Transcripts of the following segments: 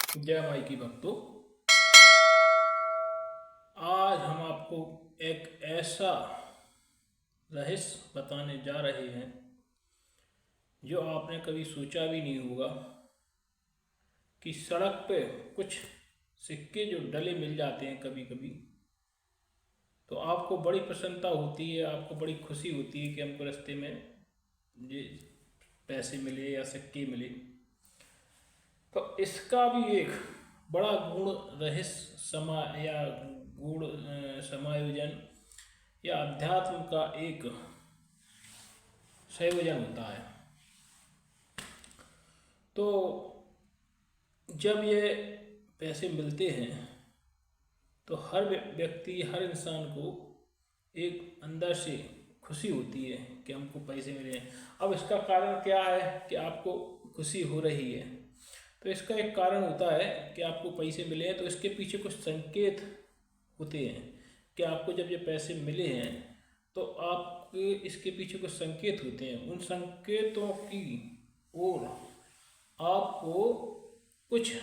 जय माई की भक्तों। आज हम आपको एक ऐसा रहस्य बताने जा रहे हैं जो आपने कभी सोचा भी नहीं होगा कि सड़क पे कुछ सिक्के जो डले मिल जाते हैं कभी कभी, तो आपको बड़ी प्रसन्नता होती है, आपको बड़ी खुशी होती है कि हमको रास्ते में ये पैसे मिले या सिक्के मिले। तो इसका भी एक बड़ा गुण रहस्य या गुण समायोजन या अध्यात्म का एक संयोजन होता है। तो जब ये पैसे मिलते हैं तो हर व्यक्ति, हर इंसान को एक अंदर से खुशी होती है कि हमको पैसे मिले हैं। अब इसका कारण क्या है कि आपको खुशी हो रही है? तो इसका एक कारण होता है कि आपको पैसे मिले हैं तो इसके पीछे कुछ संकेत होते हैं कि आपको जब ये पैसे मिले हैं तो आपके इसके पीछे कुछ संकेत होते हैं। उन संकेतों की ओर आपको कुछ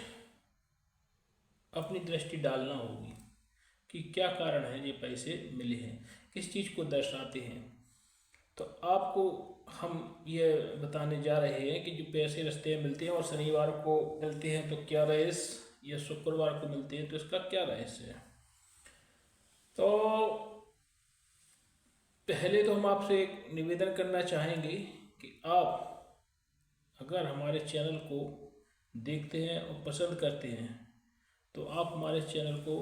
अपनी दृष्टि डालना होगी कि क्या कारण है ये पैसे मिले हैं, किस चीज़ को दर्शाते हैं। तो आपको हम ये बताने जा रहे हैं कि जो पैसे रास्ते में मिलते हैं और शनिवार को मिलते हैं तो क्या रहस्य, या शुक्रवार को मिलते हैं तो इसका क्या रहस्य है। तो पहले तो हम आपसे एक निवेदन करना चाहेंगे कि आप अगर हमारे चैनल को देखते हैं और पसंद करते हैं तो आप हमारे चैनल को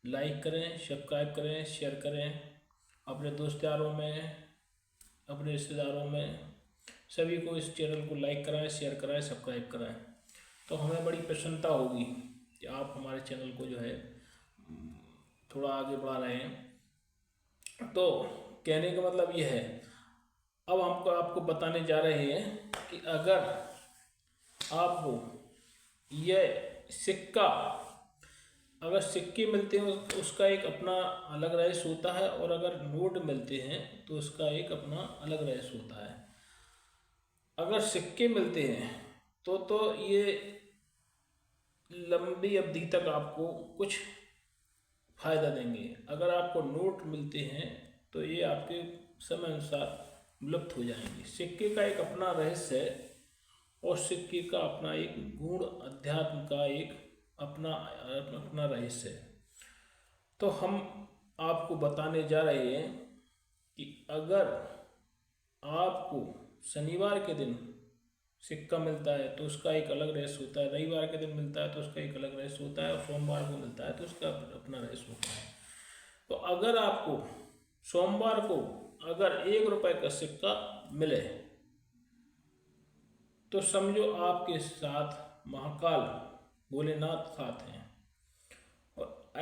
लाइक करें, सब्सक्राइब करें, शेयर करें अपने दोस्त यारों में, अपने रिश्तेदारों में, सभी को इस चैनल को लाइक कराएं, शेयर कराएं, सब्सक्राइब कराएं। तो हमें बड़ी प्रसन्नता होगी कि आप हमारे चैनल को जो है थोड़ा आगे बढ़ा रहे हैं। तो कहने का मतलब ये है, अब हमको आपको बताने जा रहे हैं कि अगर आपको यह सिक्का, अगर सिक्के मिलते हैं तो उसका एक अपना अलग रहस्य होता है, और अगर नोट मिलते हैं तो उसका एक अपना अलग रहस्य होता है। अगर सिक्के मिलते हैं तो ये लंबी अवधि तक आपको कुछ फायदा देंगे। अगर आपको नोट मिलते हैं तो ये आपके समय अनुसार लुप्त हो जाएंगे। सिक्के का एक अपना रहस्य है और सिक्के का अपना एक गुण, अध्यात्म का एक अपना अपना रहस्य है। तो हम आपको बताने जा रहे हैं कि अगर आपको शनिवार के दिन सिक्का मिलता है तो उसका एक अलग रहस्य होता है, रविवार के दिन मिलता है तो उसका एक अलग रहस्य होता है, और सोमवार को मिलता है तो उसका अपना रहस्य होता है। तो अगर आपको सोमवार को अगर 1 रुपये का सिक्का मिले तो समझो आपके साथ महाकाल भोलेनाथ साथ हैं, और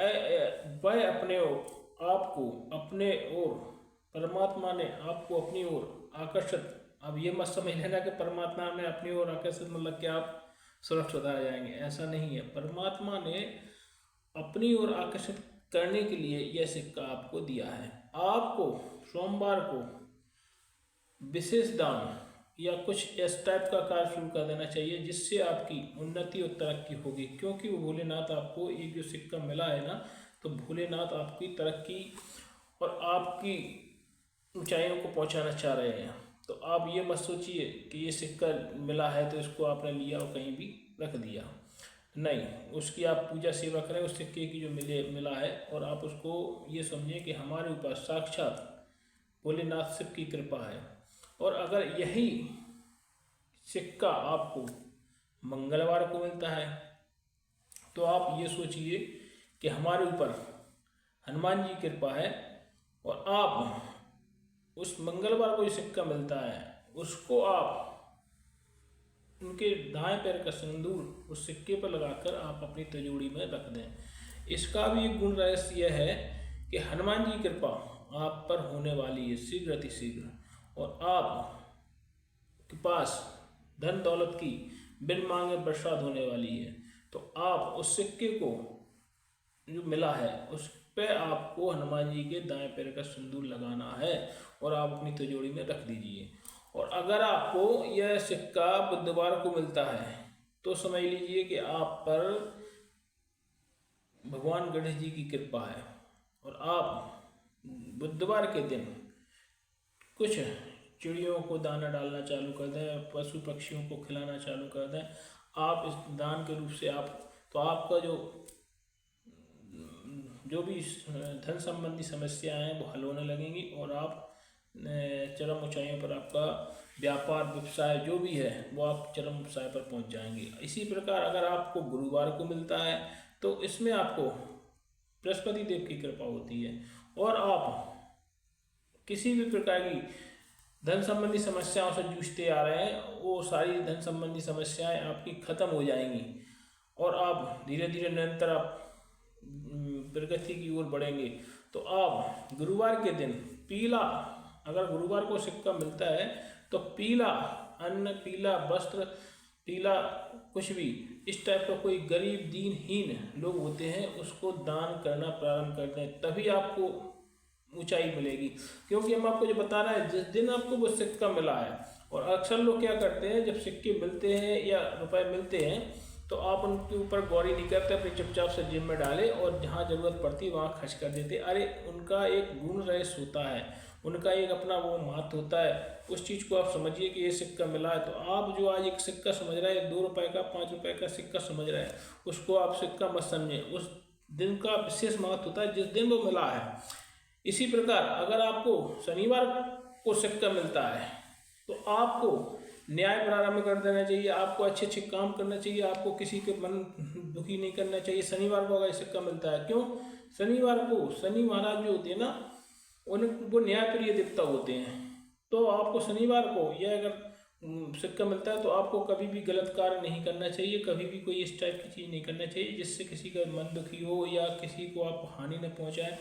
वह अपने ओर आपको, अपने ओर परमात्मा ने आपको अपनी ओर आकर्षित। अब ये मत समझ लेना कि परमात्मा ने अपनी ओर आकर्षित मतलब कि आप सुरक्षित आ जाएंगे, ऐसा नहीं है। परमात्मा ने अपनी ओर आकर्षित करने के लिए यह सिक्का आपको दिया है। आपको सोमवार को विशेष दान या कुछ इस टाइप का कार्य शुरू कर देना चाहिए जिससे आपकी उन्नति और तरक्की होगी, क्योंकि वो भोलेनाथ आपको एक जो सिक्का मिला है ना, तो भोलेनाथ आपकी तरक्की और आपकी ऊंचाइयों को पहुंचाना चाह रहे हैं। तो आप ये मत सोचिए कि ये सिक्का मिला है तो इसको आपने लिया और कहीं भी रख दिया, नहीं। उसकी आप पूजा सेवा करें उस सिक्के की जो मिला है, और आप उसको ये समझें कि हमारे ऊपर साक्षात भोलेनाथ शिव की कृपा है। और अगर यही सिक्का आपको मंगलवार को मिलता है तो आप ये सोचिए कि हमारे ऊपर हनुमान जी की कृपा है, और आप उस मंगलवार को जो सिक्का मिलता है उसको आप उनके दाएं पैर का सिंदूर उस सिक्के पर लगाकर आप अपनी तिजोरी में रख दें। इसका भी एक गुण रहस्य यह है कि हनुमान जी की कृपा आप पर होने वाली है शीघ्र अतिशीघ्र, और आप के पास धन दौलत की बिन मांगे बरसात होने वाली है। तो आप उस सिक्के को जो मिला है उस पे आपको हनुमान जी के दाएं पैर का सिंदूर लगाना है और आप अपनी तिजोरी में रख दीजिए। और अगर आपको यह सिक्का बुधवार को मिलता है तो समझ लीजिए कि आप पर भगवान गणेश जी की कृपा है। और आप बुधवार के दिन कुछ चिड़ियों को दाना डालना चालू कर दें, पशु पक्षियों को खिलाना चालू कर दें। आप इस दान के रूप से तो आपका जो भी धन संबंधी समस्याएं हैं वो हल होने लगेंगी और आप चरम ऊंचाइयों पर आपका व्यापार व्यवसाय जो भी है वो आप चरम ऊंचाई पर पहुंच जाएंगे। इसी प्रकार अगर आपको गुरुवार को मिलता है तो इसमें आपको बृहस्पति देव की कृपा होती है और आप किसी भी प्रकार की धन संबंधी समस्याओं से जूझते आ रहे हैं वो सारी धन संबंधी समस्याएं आपकी खत्म हो जाएंगी और आप धीरे धीरे निरंतर आप प्रगति की ओर बढ़ेंगे। तो आप गुरुवार के दिन पीला, अगर गुरुवार को सिक्का मिलता है तो पीला अन्न, पीला वस्त्र, पीला कुछ भी इस टाइप का कोई गरीब दीनहीन लोग होते हैं उसको दान करना प्रारंभ कर दें, तभी आपको ऊंचाई मिलेगी। क्योंकि हम आपको जो बता रहे हैं जिस दिन आपको वो सिक्का मिला है, और अक्सर लोग क्या करते हैं जब सिक्के मिलते हैं या रुपए मिलते हैं तो आप उनके ऊपर गौरी नहीं करते, अपनी चुपचाप से जेब में डाले और जहाँ ज़रूरत पड़ती है वहाँ खर्च कर देते। अरे उनका एक गुण रहित होता है, उनका एक अपना वो महत्व होता है। उस चीज़ को आप समझिए कि ये सिक्का मिला है तो आप जो आज एक सिक्का समझ रहे हैं, 2 रुपए का 5 रुपए का सिक्का समझ रहे हैं, उसको आप सिक्का मत समझें। उस दिन का विशेष महत्व होता है जिस दिन वो मिला है। इसी प्रकार अगर आपको शनिवार को सिक्का मिलता है तो आपको न्याय प्रारंभ कर देना चाहिए, आपको अच्छे अच्छे काम करना चाहिए, आपको किसी के मन दुखी नहीं करना चाहिए। शनिवार को अगर सिक्का मिलता है, क्यों? शनिवार को शनि महाराज जो होते हैं ना वो न्यायप्रिय देवता होते हैं। तो आपको शनिवार को या अगर सिक्का मिलता है तो आपको कभी भी गलत कार्य नहीं करना चाहिए, कभी भी कोई इस टाइप की चीज़ नहीं करना चाहिए जिससे किसी का मन दुखी हो या किसी को आप हानि न पहुंचाएं।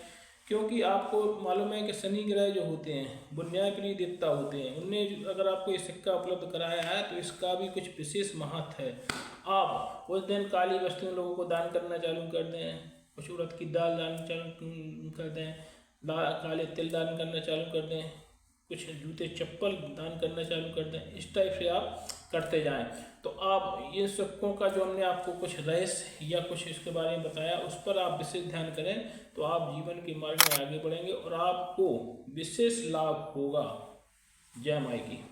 क्योंकि आपको मालूम है कि शनि ग्रह जो होते हैं वो न्यायप्रिय देवता होते हैं, उनने अगर आपको ये सिक्का उपलब्ध कराया है तो इसका भी कुछ विशेष महत्व है। आप उस दिन काली वस्तुएं लोगों को दान करना चालू कर दें, कुछ उड़द की दाल दान चालू कर दें, काले तिल दान करना चालू कर दें, कुछ जूते चप्पल दान करना चालू कर दें। इस टाइप से आप करते जाएं तो आप इन सिक्कों का जो हमने आपको कुछ रहस्य या कुछ इसके बारे में बताया उस पर आप विशेष ध्यान करें तो आप जीवन के मार्ग में आगे बढ़ेंगे और आपको विशेष लाभ होगा। जय माई की।